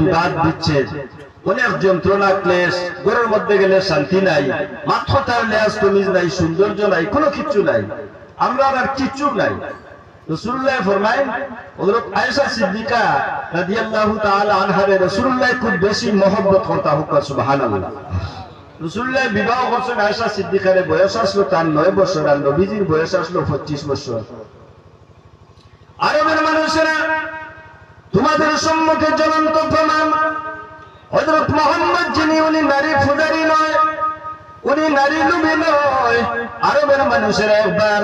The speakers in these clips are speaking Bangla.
বিবাদ দিচ্ছে, অনেক যন্ত্রণা ক্লেশ, ঘরের মধ্যে গেলে শান্তি নাই, মাত্র তার লেজ তমিজ নাই, সৌন্দর্য নাই, কোনো কিচ্ছু নাই, আমরা আর কিচ্ছু নাই। রাসূলুল্লাহ ফরমায়েন হযরত আয়েশা সিদ্দিকা রাদিয়াল্লাহু তাআলা আনহা রাসূলুল্লাহ খুব বেশি মহব্বত করতা, হুক সুবহানাল্লাহ। রাসূলুল্লাহ বিবাহ করছেন আয়েশা সিদ্দিকার বয়স আসলো তার 9 বছর, আর নবীজির বয়স আসলো 25 বছর। আরবের মানুষেরা তোমাদের সম্মুখে জ্বলন্ত প্রমাণ, হযরত মুহাম্মদ যিনি উনি নারী পূজারী নয়, উনি নারী লোভী নয়। আরবের মানুষেরা একবার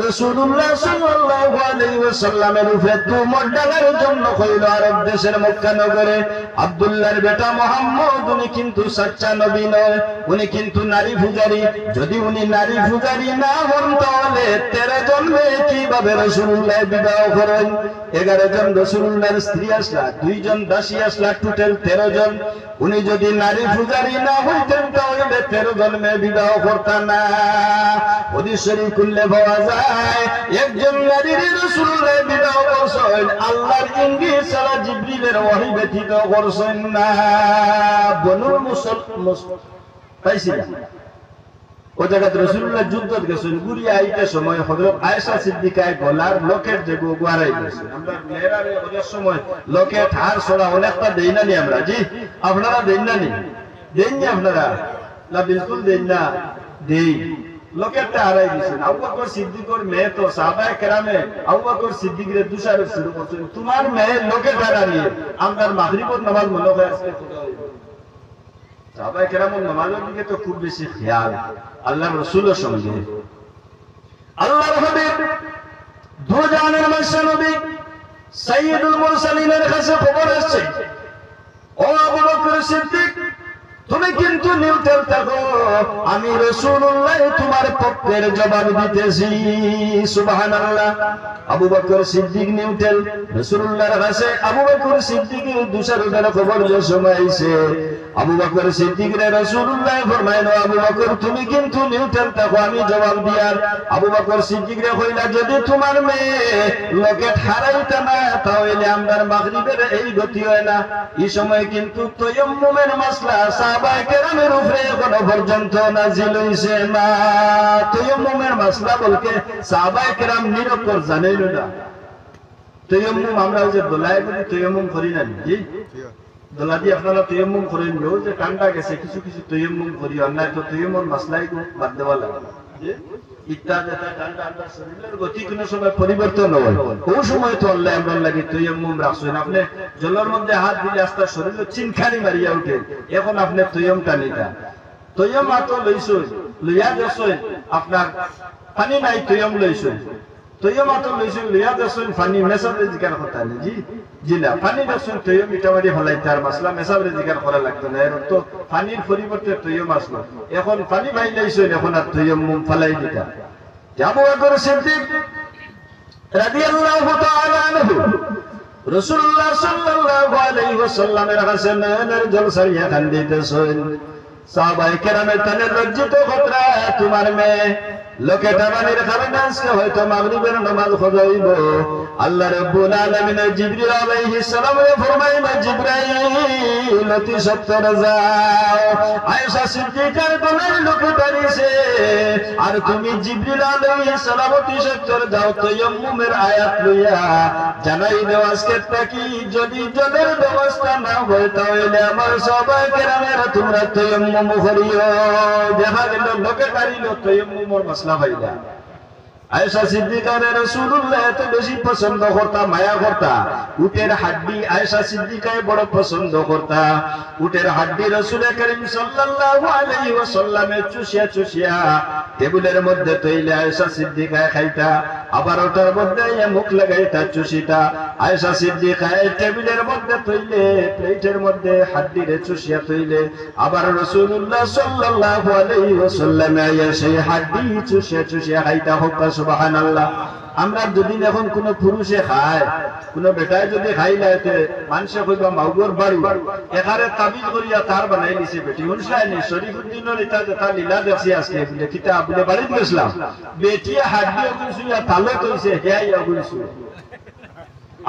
রাসূলুল্লাহ সাল্লাল্লাহু আলাইহি ওয়াসাল্লামের উপরে তুমুল ডালার জন্য কইল, আরব দেশের মক্কা নগরে আব্দুল্লাহর বেটা মুহাম্মদ উনি কিন্তু সচ্চা নবী নয়, উনি কিন্তু নারী পূজারী। যদি উনি নারী পূজারী না হন তাহলে 13 জন্মে কিভাবে রাসূলুল্লাহ বিবাহ করেন? 11 জন রাসূলুল্লাহর স্ত্রী আসলা, 2 জন দাসী আসলা, টোটাল 13 জন। উনি যদি নারী পূজারী না হইতেন তাহলে 13 জন্মে বিবাহ করতেন না। হাদিস শরীফ খুললে পাওয়া যায় একজন নারীর রাসূলুল্লাহ বিবাহ করছেন, আল্লাহর ইঙ্গিত ছাড়া জিবরিলের ওহী ব্যতীত করছেন না। বনুল মুসলমান পাইছিলা ওই জায়গাতে রাসূলুল্লাহ যুদ্ধত গেছেন, ঘুরিয়ে আইতে সময় হযরত আয়েশা সিদ্দিকায় গলার লকেট যে গোয়ারাই গেছে। আমরা মেয়েরারে ওদের সময় লকেট হার ছড়া অনেকটা দেই না নি আমরা, জি আপনারা দেন না নি? দেন না আপনারা? না বিলকুল দেন না, দেই। লকেটটা হারাই দিয়েছেন। আবু বকর সিদ্দিকের মেয়ে তো সাহাবায়ে কেরামে আবু বকর সিদ্দিকের দুশারে শুরু করছেন, তোমার মেয়ে লকেট হারানি আমরা মাগরিবের নামাজ মনে হয় আজকে খোদা হইল। সাহাবায়ে কেরামের নামাজের দিকে তো খুব বেশি খেয়াল আল্লাহর রাসূলের সঙ্গে। আল্লাহর হাবিব দুজাহানের মাসা নবী সাইয়্যিদুল মুরসালিনের কাছে খবর আসছে, ও আবু বকর সিদ্দিক তুমি কিন্তু নিউট্রাল থাকো, আমি রাসূলুল্লাহ তোমার পক্ষের জবাব দিতেছি। সুবহানাল্লাহ। আবু বকর সিদ্দিক নিউট্রাল, রাসূলুল্লাহর কাছে আবু বকর সিদ্দিকের দুশারুদের খবর যে সময় আইছে, আবু বকর সিদ্দিকরে রাসূলুল্লাহ ফরমাইলো, আবু বকর তুমি কিন্তু নিউট্রাল থাকো, আমি জবাব দিয়ার। আবু বকর সিদ্দিকরে কইলা, যদি তোমার মেয়ে লকেট হারাইতা না তাহলে আমরার মাগরিবের এই গতি হয় না। এই সময় কিন্তু তায়াম্মুমের মাসলা সাহাবায়ে কেরামের উপরে এখনো পর্যন্ত নাজিল হইছে না। তায়াম্মুমের মাসলা বলতে সাহাবায়ে কেরাম নিরক্ষর জানেন না। তায়াম্মুম আমরা যে দোলায় বলি তায়াম্মুম করি না, জি দোলা দিয়ে আপনারা তায়াম্মুম করেন, যে ঠান্ডা গেছে কিছু কিছু তায়াম্মুম করি, অন্যায় তো তায়াম্মুম মাসলাই বাদ দেওয়া লাগে। ইত্যাদি ঠান্ডা আমরা শরীরের গতি কোনো সময় পরিবর্তন হয়, ওই সময় তো আল্লাহ আমরা লাগে তায়াম্মুম রাখছেন। আপনি জলের মধ্যে হাত দিলে আস্তে শরীরে চিনখানি মারিয়া উঠে, এখন আপনি তায়াম্মুম টানিটা তায়াম্মুম হাত লইছেন, লইয়া গেছেন, আপনার পানি নাই তায়াম্মুম লইছেন, তায়াম্মুম হাত লইছেন, লইয়া গেছেন, পানি মেসাবে জিকার কথা নেই, জি জি না পানি দেখছেন তায়াম্মুম ইটামারি হলাই তার মাসলা মেসাবে জিকার করা লাগতো না। এর তো পানির পরিবর্তে তায়াম্মুম আসলো, এখন পানি ভাই লইছেন, এখন আর তায়াম্মুম ফালাই দিতা। আবু বকর সিদ্দিক রাদিয়াল্লাহু তাআলা আনহু রাসূলুল্লাহ সাল্লাল্লাহু আলাইহি ওয়াসাল্লামের কাছে নয়নের জল সারিয়া কান্দিতেছেন। সাহাবায়ে কেরামের তানে লজ্জিত খতরা, তোমার মেয়ে লকেট হারানির কারণে আজকে হয়তো মাগরিবের নামাজ কজা হইব। আল্লাহ রাব্বুল আলামিন জিবরিল আলাইহিস সালামকে ফরমাইলেন, জিবরাইল অতি সত্বর যাও, আয়েশা সিদ্দিকার গলার লকেট হারিয়েছে, আর তুমি জিবরিল আলাইহিস সালাম অতি সত্বর যাও তায়াম্মুমের আয়াত লইয়া জানাই দাও আজকে থাকি যদি জলের ব্যবস্থা না হয় তাহলে আমার সাহাবায়ে কেরামের তোমরা তায়াম্মুম করিও। দেখা গেল লকেট হারিল, তায়াম্মুমের মাসলা ভাইলা। আয়েশা সিদ্দিকা রাসূলুল্লাহ এত বেশি পছন্দ করতা, মায়া করতা, উটের হাড্ডি আয়েশা সিদ্দিকায় বড় পছন্দ করতা। উটের হাড্ডি রাসূল করিম সাল্লাল্লাহু আলাইহি ওয়াসাল্লামে চুষিয়া চুষিয়া টেবিলের মধ্যে তৈলে আয়েশা সিদ্দিকায় খাইতা, আবার ওটার মধ্যে মুখ লাগাইতা চুষিতা। আয়েশা সিদ্দিকায় টেবিলের মধ্যে তৈলে প্লেটের মধ্যে হাড্ডিরে চুষিয়া তৈলে, আবার রাসূলুল্লাহ সাল্লাল্লাহু আলাইহি ওয়াসাল্লামে সেই হাড্ডি চুষিয়া চুষিয়া খাইতা। হোক সুবহানাল্লাহ। আমরা যদি এখন কোন পুরুষে খায়, কোন বেটায় যদি খাইলাইতে মানুষে কইবা মাউগর বাড়ি এখানে তাবিজ করিয়া তার বানাই নিছে বেটি শুনছাইনি। শরীফুদ্দিনের এটা যেটা লীলা দেখছি আজকে বলে কিতাব বলে বাড়িতে গেছিলাম, বেটিয়া হাড্ডি অগুনছুয়া তালে কইছে হেয়াই অগুনছু।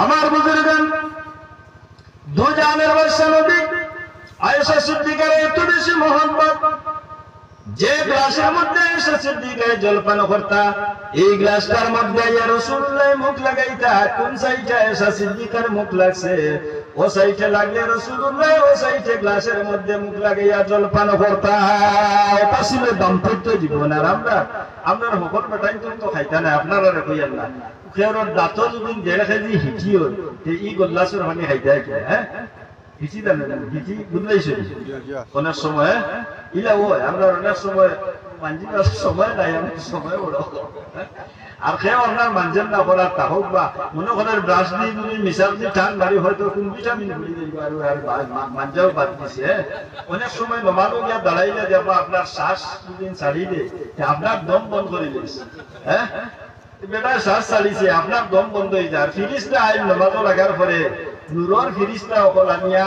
আমার বুজুর্গান দু জাহানের বাদশা নবী আয়েশা সিদ্দিকার এত বেশি মহব্বত, যে গ্লাসের মধ্যে আয়েশা সিদ্দিকা জলপান করতা, এই গ্লাসটার মধ্যে ইয়া রাসূলুল্লাহ মুখ লাগাইতা। কোন সাইডে আয়েশা সিদ্দিকার মুখ লাগছে, ও সাইডে লাগলে রাসূলুল্লাহ ও সাইডে গ্লাসের মধ্যে মুখ লাগাইয়া জলপান করতা। এটা ছিল দাম্পত্য জীবন। আর আমরা হকর বেটাই তো খাইতা না, আপনারা কইয়ান না কেউর দাঁত যদি 1.5 কেজি হিটিও ই গ্লাসের পানি খাইতা কি? হ্যাঁ, হিচি দেন, হিচি বুঝলাইছো অনেক সময় ইলা হয়। আমরা অনেক সময় মানজিবার সময় নাই, অনেক সময় বড় আর খেয়ে আপনার মানজেন না করার তা হোক, বা মনে করেন ব্রাশ দিয়ে যদি মিশাল দিয়ে টান মারি হয়তো কোন ভিটামিন ঘুরি যাইব আর মানজাও বাদ দিছে। অনেক সময় নমালো গিয়া দাঁড়াইলে দেখো আপনার শ্বাস দুদিন ছাড়ি দে, আপনার দম বন্ধ করে দিয়েছে। হ্যাঁ, বেটা শ্বাস ছাড়িছে, আপনার দম বন্ধ হয়ে যায়। ফিরিস্তা আইন নমাজও লাগার পরে নূরের ফিরিস্তা অকল আনিয়া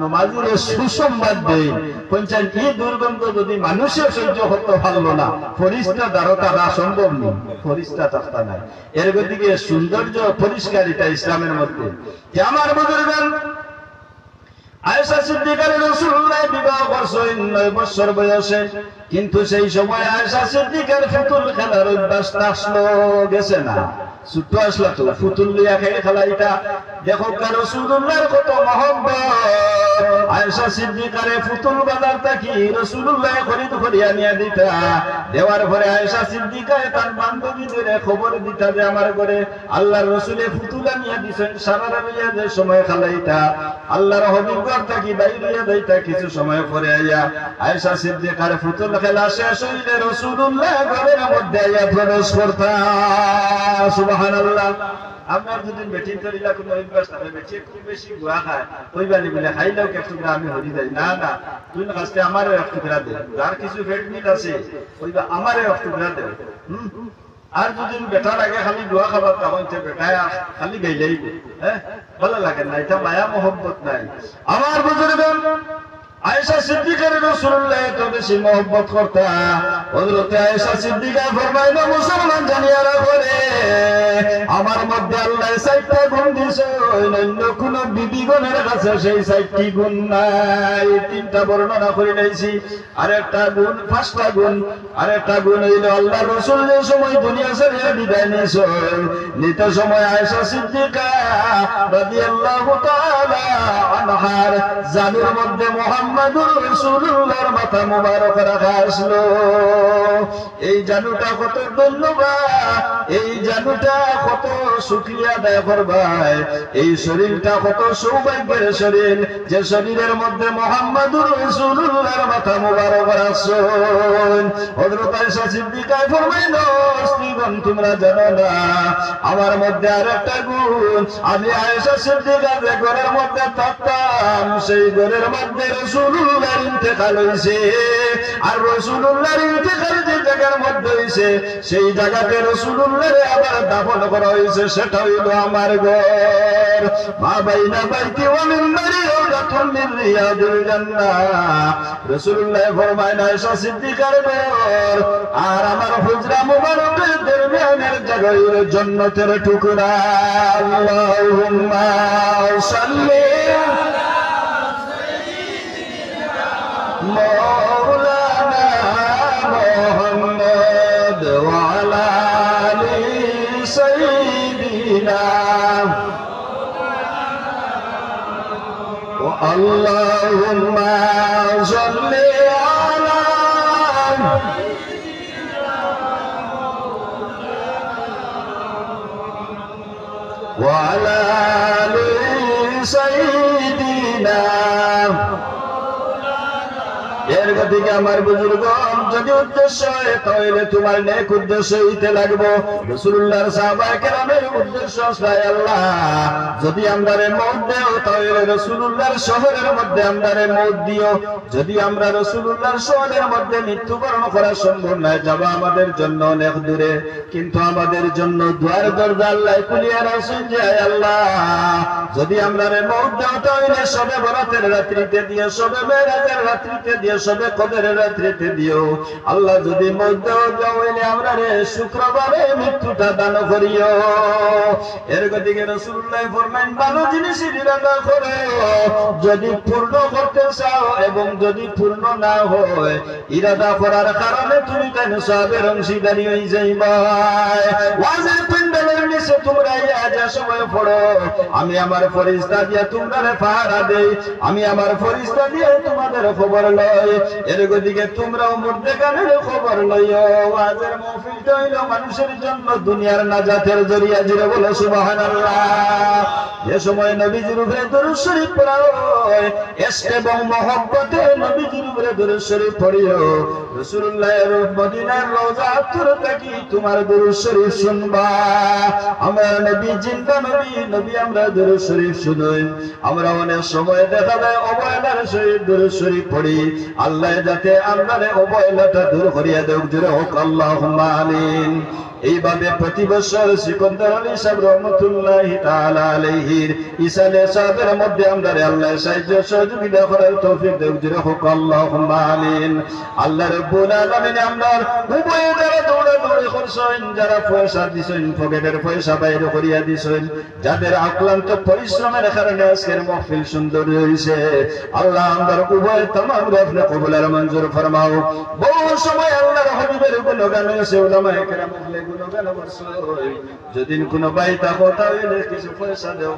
নমাজের সুসংবাদ দেয়, পঞ্চায়েত এই দুর্গন্ধ যদি মানুষের সহ্য করতে পারলো না, ফরিস্তা দ্বারতা না সম্ভব নেই, ফরিস্তা তাস্তা নাই। এর গতিকে সৌন্দর্য পরিষ্কারিতা ইসলামের মধ্যে। আমার বুজুর্গান আয়েশা সিদ্দিকার রাসূলুল্লাহ বিবাহ করছেন 9 বছর বয়সে, কিন্তু সেই সময় আয়েশা সিদ্দিকার ফুতুল খেলার অভ্যাস আসলো গেছে না, ছোট আসলা তো ফুতুল লিয়া খেলা। এটা দেখো রাসূলুল্লাহর কত মহব্বত। আয়েশা সিদ্দিকারে ফুতুল বাজার থাকি রাসূলুল্লাহ খরিদ করিয়া নিয়ে দিতা। দেওয়ার পরে আয়েশা সিদ্দিকা তার বান্ধবীদের খবর দিতা যে আমার ঘরে আল্লাহর রাসূলে ফুতুল নিয়ে দিছেন, সারা রাবিয়া যে সময় খেলাইতা আল্লাহর হাবিব থাকি বাইরিয়া যাইতা। কিছু সময় পরে আইয়া আয়েশা সিদ্দিকার ফুতুল খেলা শেষ হইলে রাসূলুল্লাহ ঘরের মধ্যে আইয়া প্রবেশ করতা। সুবহানাল্লাহ। আপনার যদি বেটিং করিলা কোনো অভ্যাস থাকে, বেটি খুব বেশি গুয়া খায়, ওই বানি বলে খাইলেও এক টুকরা আমি হরি যাই না, না তুই কাছে আমারও এক টুকরা দে, যার কিছু ফেট মিল আছে ওইবা আমারও এক টুকরা দে। আর যদি বেটার আগে খালি গুয়া খাবার তখন বেটায় খালি গাইলেই, হ্যাঁ ভালো লাগে না, এটা মায়া মোহব্বত নাই। আমার বুজুর্গগণ আয়েশা সিদ্দিকার রাসূলুল্লাহ এত বেশি মহব্বত করতা। হযরত আয়েশা সিদ্দিকা ফরমাইলো, মুসলমান জানিয়া রাখো রে, আমার মধ্যে আল্লাহ 4টা গুণ দিয়েছে, অন্য কোন বিবিগণের কাছে সেই 4টি গুণ নাই। 3টা বর্ণনা করে নিয়েছি, আরেকটা গুণ 5টা গুণ। আরেকটা গুণ হইল আল্লাহর রাসূল যে সময় দুনিয়া ছেড়ে বিদায় নিয়েছেন, নিতে সময় আয়েশা সিদ্দিকা রাদিয়াল্লাহু তাআলা আনহার জানুর মধ্যে মুহাম্মদুর রাসূলুল্লাহর মাথা মুবারক রাখা আসলো। এই জানুটা কত ধন্যবাদ, এই জানুটা কত শুকরিয়া আদায় করবাই। এই শরীরটা কত সৌভাগ্যের শরীর, যে শরীরের মধ্যে মুহাম্মদুর রাসূলুল্লাহর মাথা মুবারক রাখছেন। হযরত আয়েশা সিদ্দিকা ফরমাইলো, স্ত্রীগণ তোমরা জানো না আমার মধ্যে আরেকটা গুণ, আমি আয়েশা সিদ্দিকা যে ঘরের মধ্যে থাকতাম সেই ঘরের মধ্যে রাসূলুল্লাহর ইন্তেকাল হইছে। আর রাসূলুল্লাহর ইন্তেকাল যে জায়গার মধ্যে হইছে সেই জায়গাতে রাসূলুল্লাহরে আবার দাফন করা হইছে, সেটা হইল আমার ঘর। মা বাইনা বাইতি ওয়া মিনবারি রাওদাতুম মিন রিয়াদিল জান্নাহ। রাসূলুল্লাহ ফরমায় আয়েশা সিদ্দিকার ঘর আর আমার হুজরা মুবারকের দরমিয়ানের জায়গা হইল জান্নাতের টুকরা। আল্লাহুম্মা সাল্লি مولانا محمد وعلى آل سيدنا اللهم صل على وعلى آل سيدنا। এর গতিকে আমার বুজুর্গণ যদি উদ্দেশ্য হয় তাহলে তোমার নেক উদ্দেশ্য হইতে লাগবো। রাসূলুল্লাহর সাহাবায়ে কেরামের উদ্দেশ্য হয় আল্লাহ যদি আমরারে মওত দেও তাহলে রাসূলুল্লাহর শহরের মধ্যে আমরারে মওত দিও। যদি আমরা রাসূলুল্লাহর শহরের মধ্যে মৃত্যুবরণ করা সম্ভব নয়, যাবা আমাদের জন্য অনেক দূরে, কিন্তু আমাদের জন্য দুয়ার দরজা আল্লাহ খুলিয়া রাখছেন যে আল্লাহ যদি আমরারে মওত দেও তাহলে শবে বরাতের রাত্রিতে দিও, শবে মেরাজের রাত্রিতে দিও, শবে লাইলাতুল কদরের রাত্রিতে দিও আল্লাহ যদি মধ্যে যাওয়াইলে আমরা রে শুক্রবারে মৃত্যুটা দান করিও এর গতিকে রাসূলুল্লাহ ফরমান ভালো জিনিসের ইরাদা করো যদি পূর্ণ করতে চাও এবং যদি পূর্ণ না হয় ইরাদা করার কারণে তুমি কেন সওয়াবের অংশীদারি হয়ে যাইবা ওয়াজের প্যান্ডেলের নিচে তোমরা ইয়া সময় পড়ো আমি আমার ফেরেশতা দিয়ে তোমরা পাহারা দেই আমি আমার ফেরেশতা দিয়ে তোমাদের খবর লই এর গতিকে তোমরাও মধ্যখানের খবর লইও ওয়াজের মাহফিলটা হইল মানুষের জন্য দুনিয়ার নাজাতের জরিয়া জুড়ে বলো সুবহানাল্লাহ যে সময় নবীজির উপরে দরুদ শরীফ পড়া হয় ইশক এবং মহব্বতে নবীজির উপরে দরুদ শরীফ পড়িও রাসূলুল্লাহর মদিনার রওজা থেকে তোমার দরুদ শরীফ শুনবা আমরা নবী জিন্দা নবী আমরা দরুদ শরীফ শুনাই আমরা অনেক সময় দেখা যায় অবহেলার সহিত দরুদ শরীফ পড়ি আল্লাহ যাতে আমাদের অবহেলাটা দূর করিয়া দেয় জোরে হোক আল্লাহুম্মা আমিন এইভাবে প্রতি বছর সিকন্দর আলী সাহেব রহমতুল্লাহি তাআলা আলাইহির ইসালে সাহেবের মধ্যে আমরা আল্লাহ সাহায্য সহযোগিতা করার তৌফিক দেয় জোরে হোক আল্লাহুম্মা আমিন আল্লাহ রাব্বুল আলামিন আমরা উভয়ে যারা দৌড়াদৌড়ি করছেন যারা পয়সা দিছেন পকেটের পয়সা বাইরে করিয়া দিছেন যাদের আক্লান্ত পরিশ্রমের কারণে আজকের মাহফিল সুন্দর হয়েছে আল্লাহ আমরা উভয় तमाम আপনি কবুল আর মঞ্জুর ফরমাও বহু সময় আল্লাহর হাবিবের গুণগান হয়েছে উলামায়ে কেরাম গুণগান করছে যদি কোনো ভাই থাকো তাহলে কিছু পয়সা দাও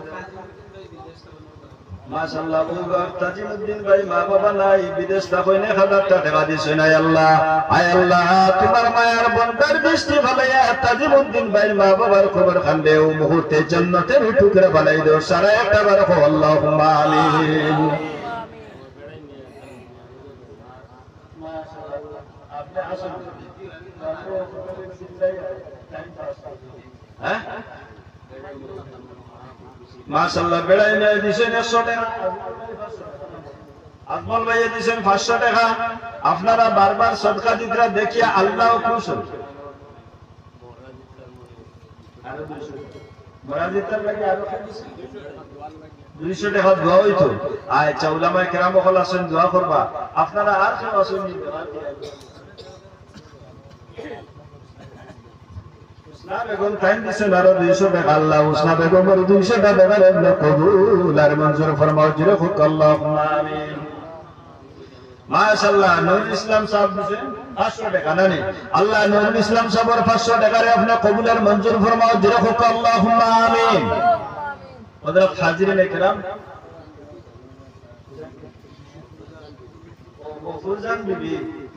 মাশাআল্লাহ বুগার তাজিমউদ্দিন ভাই মা বাবা নাই বিদেশ থাকই না 1000 টাকা দিছে না আল্লাহ আয় আল্লাহ তোমার মায়ার বন্দার দৃষ্টি ভালাইয়া তাজিমউদ্দিন ভাই মা বাবার খবর খান দেও মুহূর্তে জান্নাতের টুকরা বানাই দাও সারা একবার কো আল্লাহুম্মা আমিন মাশাআল্লাহ আপনি আসুন হ্যাঁ মাশাআল্লাহ বেড়াই নিয়ে দিছেন 100 টাকা আজমল ভাইয়ে দিছেন 500 টাকা আপনারা বারবার সদকা দিতরা দেখিয়া আল্লাহ খুশ হন আরো 200 মরাজিতার লাগি আরো 200 টাকা দোয়া হইতো আচ্ছা উলামায়ে কেরাম হল আছেন দোয়া করবা আপনারা আর কেউ আছেন উসনা বেগম টাইম দিছেন আরো 200 টাকা আল্লাহ উসনা বেগমের 200 টাকা দেবেন কবুল আর মঞ্জুর ফরমাও জিরে হুক আল্লাহুম্মা আমিন মাশাআল্লাহ নুরুল ইসলাম সাহেব দিছেন 500 টাকা নানি আল্লাহ নুরুল ইসলাম সাহেবের 500 টাকা রে আপনি কবুল আর মঞ্জুর ফরমাও জিরে হুক আল্লাহুম্মা আমিন হযরত হাজিরিন کرام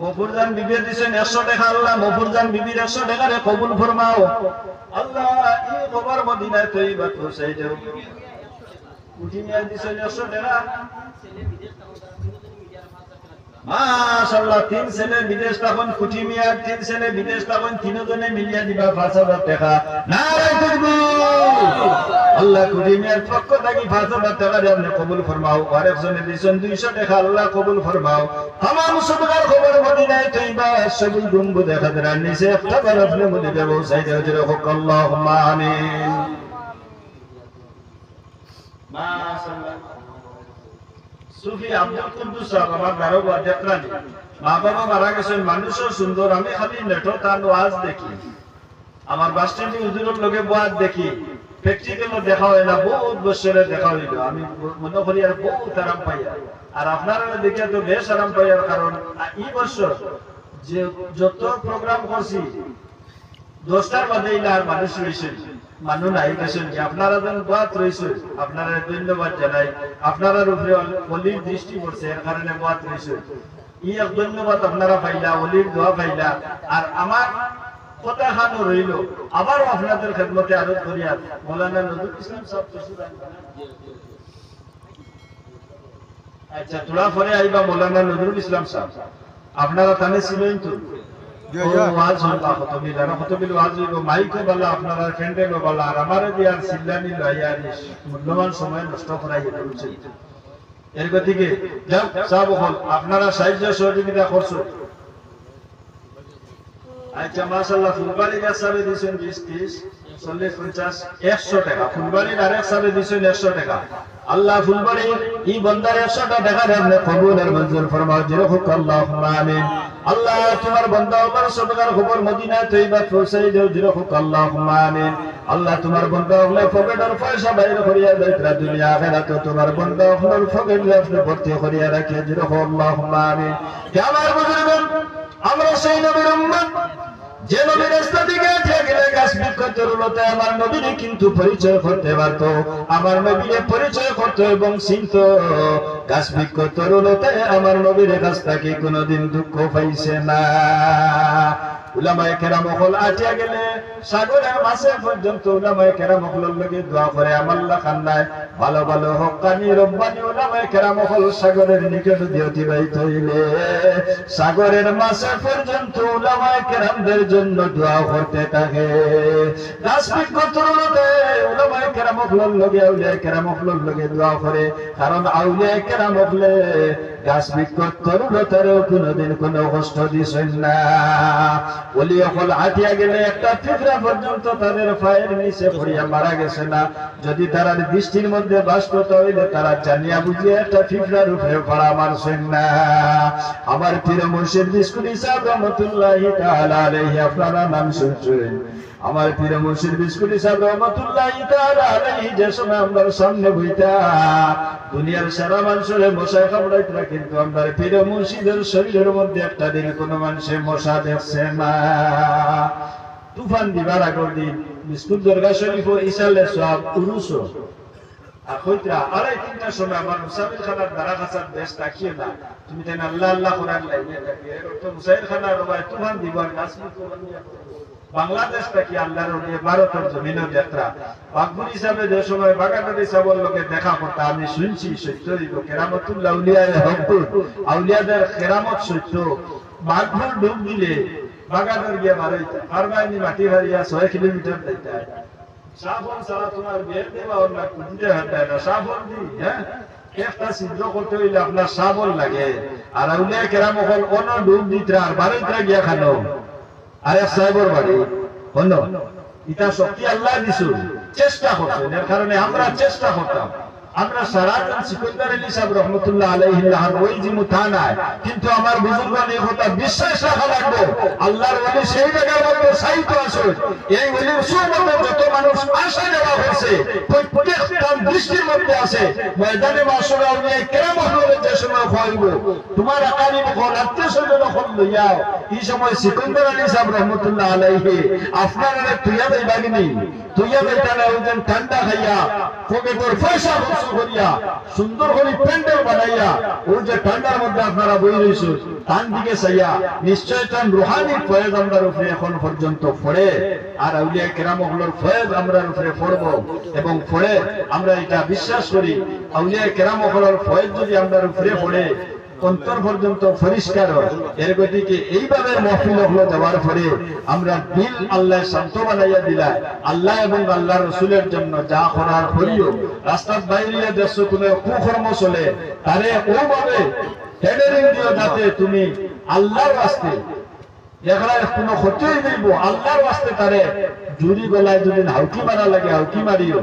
মফুরজান বিবি দিছেন 100 টাকা আল্লাহ মফুরজান বিবির 100 টাকা রে কবুল ফরমাও আল্লাহ এই খবর মদিনায় তৈবা পৌঁছাই দাও উঠি নিয়ে দিছেন 100 টাকা মাশাআল্লাহ 3 ছেলে বিদেশ তখন কুটি মিয়া 3 ছেলে বিদেশ তখন তিনজনে মিলিয়ে দিবা 5000 টাকা নারে তাকবীর আল্লাহ কুটি মিয়ার পক্ষ থেকে 5000 টাকা দিয়ে আপনি কবুল ফরমাও আর একজনে দিছেন 200 টাকা আল্লাহ কবুল ফরমাও तमाम সদকার খবর মদিনায় তৈবা সবুল গুম্বুদ দেখাদের নিচে একটা বার আপনি মদিনায় পৌঁছাই দাও জোরে হোক আল্লাহুম্মা আমিন মাশাআল্লাহ সুফি আব্দুল কুদ্দুস সাহেব আমার দারোগা যাত্রানি মা বাবা মারা গেছেন মানুষও সুন্দর আমি খালি নেটো তার ওয়াজ দেখি আমার বাস স্ট্যান্ডে হুজুরের লগে ওয়াজ দেখি প্র্যাকটিক্যালও দেখা হয় না বহুত বছরে দেখা হইল আমি মনে করি আর বহুত আরাম পাই আর আপনারা দেখে তো বেশ আরাম পাই কারণ এই বছর যে যত প্রোগ্রাম করছি 10টার মধ্যে আর মানুষ রয়েছে মানুষ নাই গেছেন আপনারা যখন বাত রয়েছে আপনারা ধন্যবাদ জানাই আপনারা উপরে অলির দৃষ্টি পড়ছে এর কারণে বাত রয়েছে ই এক ধন্যবাদ আপনারা পাইলা অলির দোয়া পাইলা আর আমার কথা খানো রইল আবারও আপনাদের খেদমতে আরোপ করিয়া মৌলানা নজরুল ইসলাম সাহেব তশরিফ আনবেন আচ্ছা তোরা পরে আইবা মৌলানা নজরুল ইসলাম সাহেব আপনারা তানে ছিলেন তো ওয়াজ হইবা খতবিল আর খতবিল ওয়াজ হইব মাইকও বলা আপনারা ক্যান্ডেলও বলা আর আমারে দিয়ার সিল্লানি লইয়ার মূল্যবান সময় নষ্ট করাই উচিত এর গতিকে যাও সব হল আপনারা সাহায্য সহযোগিতা করছো আচ্ছা মাশাআল্লাহ ফুলবাড়ি গাছ সাবে দিছেন 20 30 40 50 100 টাকা ফুলবাড়ির আরেক সাবে দিছেন 100 টাকা আল্লাহ ফুলবাড়ি এই বন্দার 100টা টাকা আপনি কবুল আর মঞ্জুর ফরমাও যেরকম আল্লাহুম্মা আমিন। আল্লাহ তোমার বান্দা ওমর সদকার খবর মদিনা তৈবা পৌঁছাই দাও যেরকম আল্লাহুম্মা আমিন। আল্লাহ তোমার বান্দা ওগুলা পকেটের পয়সা বাইরে করিয়া দেয় দুনিয়া আখিরাতে তোমার বান্দা ওগুলোর পকেটে আপনি ভর্তি করিয়া রাখিয়া যেরকম আল্লাহুম্মা আমিন। হে আমার বুজুর্গগণ, আমরা সেই নবীর উম্মত যে নবীর রাস্তা দিকে গেলে গাছ বৃক্ষ তরুলতা আমার নবীর কিন্তু পরিচয় করতে পারত, আমার নবীর পরিচয় করত এবং চিনত। গাছ বৃক্ষ তরুলতায় আমার নবীর কাছ থেকে কোনোদিন দুঃখ পাইছে না। উলামায়ে কেরাম হল আটিয়া গেলে সাগরের মাছে পর্যন্ত উলামায়ে কেরাম হলের লগে দোয়া করে আমাল্লাহ খান্নায় ভালো ভালো হক্কানি রব্বানি উলামায়ে কেরাম হল সাগরের নিকট দিয়ে অতিবাহিত হইলে সাগরের মাছে পর্যন্ত উলামায়ে কেরামদের জন্য দোয়া করতে থাকে। গাছ বৃক্ষ তরুলতে উলামায়ে কেরাম হলের লগে আউলিয়া কেরাম হলের লগে দোয়া করে, কারণ আউলিয়া কেরাম হলে গাছ বৃক্ষ তরুলতারও কোনোদিন কোনো কষ্ট দিছেন না। ওলি হল আটিয়া গেলে একটা পিঁপড়া পর্যন্ত তাদের পায়ের নিচে পড়িয়া মারা গেছে না। যদি তারা দৃষ্টির মধ্যে বাস করতে হইলে তারা জানিয়া বুঝিয়ে একটা পিঁপড়ার উপরে পড়া মারছেন না। আমার পীর মুর্শিদ বিস্কুটি সাহেব রহমতুল্লাহি তাআলা আলাইহি আপনারা নাম শুনছেন। আমার পীর মুর্শিদ বিস্কুটি সাহেব রহমতুল্লাহি তাআলা আলাইহি যে সময় আমার সামনে বইতা দুনিয়ার সারা মানুষের মশা কামড়াইতরা, কিন্তু আমার পীর মুর্শিদের শরীরের মধ্যে একটা দিন কোনো মানুষের মশা দেখছে না। তুফান দিবার আগর দিন বিস্কুট দরগা শরীফ ইসালে সব উরুস আর হইতরা 2:30টার সময় আমার মুসাফির খানার দ্বারা কাছার দেশ তাকিয়ে না, তুমি তেন আল্লাহ আল্লাহ করার লাইনে থাকে মুসাফির খানার রবায় তুফান দিবার গাছ বাংলাদেশ থেকে আল্লাহর ভারতের জমিন যাত্রা বাগবুর হিসাবে যে সময় বাগানের হিসাবের লোকে দেখা করতে আমি শুনছি সত্য কেরামতুল্লাহ আউলিয়াদের কেরামত সত্য। বাগবুর ডুব দিলে বাগানের গিয়ে মারাইতে পারবাইনি মাটি হারিয়া 6 কিলোমিটার দিতে সাবন ছাড়া তোমার বের দেওয়া অন্য কুদিতে হাঁটায় না। সাবন দি হ্যাঁ একটা ছিদ্র করতে হইলে আপনার সাবন লাগে। আর আউলিয়া কেরাম হল অন্য ডুব দিতে আর বাড়িতে গিয়া খানো আরে সাহেবর বাড়ি হল এটা শক্তি আল্লাহ দিছুন, চেষ্টা করছেন। এর কারণে আমরা চেষ্টা করতাম। আমরা সারাদিন সিকন্দর আলী সাহেব রহমতুল্লাহ আলাইহি ওই জিমু থানায়, কিন্তু আমার বুজুর্গগণ এই কথা বিশ্বাস রাখা লাগবে আল্লাহর ওলি সেই জায়গার মধ্যে সাহিত্য আছে। এই ওলির সুমতে যত মানুষ আশা দেওয়া হয়েছে প্রত্যেকটা দৃষ্টির মধ্যে আছে। ময়দানে মাসুর আউলিয়া কেরাম হলে যে সময় হইব তোমার আকালি মুখ আত্মীয়-স্বজন হল লইয়াও এই সময় সিকন্দর আলী সাহেব রহমতুল্লাহ আলাইহি আপনারা তুইয়া যাইবাগিনি তুইয়া যাইতানা ওজন ঠান্ডা খাইয়া পকেটের পয়সা করিয়া সুন্দর করে প্যান্ডেল বানাইয়া ওই যে ঠান্ডার মধ্যে আপনারা বই রয়েছে তার দিকে চাইয়া নিশ্চয় তার রুহানি ফয়েজ আমরার উপরে এখন পর্যন্ত পড়ে। আর আউলিয়া কেরাম হলোর ফয়েজ আমরার উপরে পড়ব এবং পড়ে আমরা এটা বিশ্বাস করি আউলিয়া কেরাম হলোর ফয়েজ যদি আমরার উপরে পড়ে অন্তর পর্যন্ত পরিষ্কার হয়। এর গতিকে এইভাবে মহফিল হলো যাওয়ার পরে আমরা দিল আল্লাহ শান্ত বানাইয়া দিলা আল্লাহ এবং আল্লাহ রসুলের জন্য যা করার করিও। রাস্তার বাইরে দেশ কোনো কুকর্ম চলে তারে ওভাবে হেডারিং দিও যাতে তুমি আল্লাহর রাস্তে যেখানে কোনো ক্ষতি দিব আল্লাহর রাস্তে তারে জুড়ি গলায় যদি হাউকি মারা লাগে হাউকি মারিও,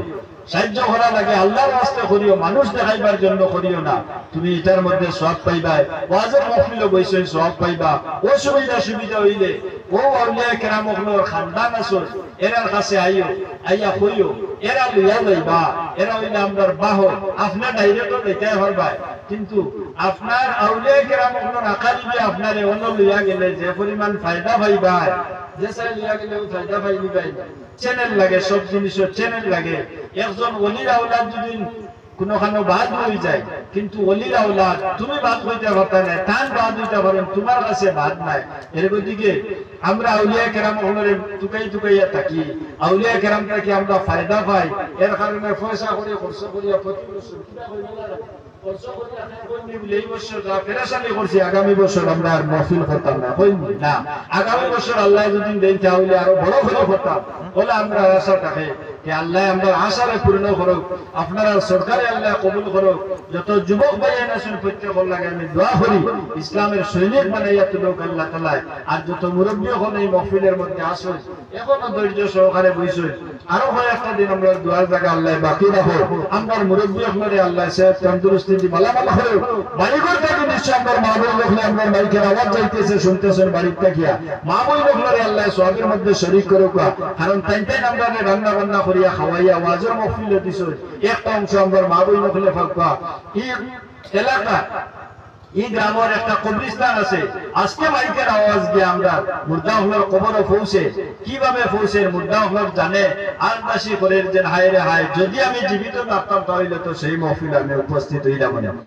সাহায্য করা লাগে আল্লাহর রাস্তে করিও, মানুষ দেখাইবার জন্য করিও না। তুমি এটার মধ্যে সওয়াব পাইবা, ওয়াজের মাহফিলে বইছে সওয়াব পাইবা। অসুবিধা সুবিধা হইলে ও আউলিয়া কেরাম হলোর খানদান আছে এরার কাছে আইও, আইয়া কইও, এরা লইয়া লইবা। এরা হইলে আমরার বাহ আপনার ডাইরেক্টর লইতে পারবা, কিন্তু আপনার আউলিয়া কেরাম হলোর আকালিবে আপনারে অন্য লইয়া গেলে যে পরিমাণ ফায়দা পাইবা যে চাই লইয়া গেলে ফায়দা পাইবি পাই। চ্যানেল লাগে, সব জিনিসের চ্যানেল লাগে। একজন ওলির আওলাদ যদি কোনখানে বাদ হয়ে যায়, কিন্তু ওলির আওলাদ তুমি বাদ হইতে পারতা না, তান বাদ হইতে পারেন, তোমার কাছে বাদ নাই। এর গতিকে আমরা আউলিয়া কেরাম হলরে টুকাইয়া থাকি, আউলিয়া কেরাম থেকে আমরা ফায়দা পাই। এর কারণে পয়সা করে খরচ করিয়া প্রতি বছর আগামী বছর আমরা আর মহফিল করতাম না, আগামী বছর আল্লাহ যদি দেন তাহলে আরো বড় করে করতাম বলে আমরা আশা থাকে। আল্লাহ আমরা আশারে পূর্ণ করুক, আপনারা সরকারে আল্লাহ কবুল করুক। যত যুবক ভাই আছেন প্রত্যেকের লাগে আমি দোয়া করি ইসলামের সৈনিক বানাইয়া তুলুক আল্লাহ তাআলা। আর যত মুরব্বী হন এই মাহফিলের মধ্যে আসুন, এখনো ধৈর্য সহকারে বসুন, আরো কয়েকটা দিন আমরা দোয়ার জায়গা আল্লাহ বাকি রাখো। আমরা মুরব্বী আপনারে আল্লাহ সেহত তন্দুরুস্তি দি ভালো ভালো করে বাড়িঘর থেকে নিশ্চয় আমরা মা বোন দেখলে আমরা মাইকের আওয়াজ যাইতেছে শুনতেছেন বাড়ির থেকে, মা বোন দেখলে আল্লাহ সবের মধ্যে শরীক করুক। কারণ তাই আমরা রান্না বান্না করিয়া খাওয়াইয়া আওয়াজের মাহফিলে দিছ, একটা অংশ আমরা মা বোন দেখলে ফাঁকা। এই এলাকা এই গ্রামের একটা কবরিস্তান আছে, আজকে মাইকের আওয়াজ দিয়ে আমরা মুর্দা হলের কবরও পৌঁছে, কিভাবে পৌঁছে মুর্দা হল জানে। আর বাসি করে যে হায় রে হায়, যদি আমি জীবিত থাকতাম তাহলে তো সেই মহফিল আমি উপস্থিত হইলাম না।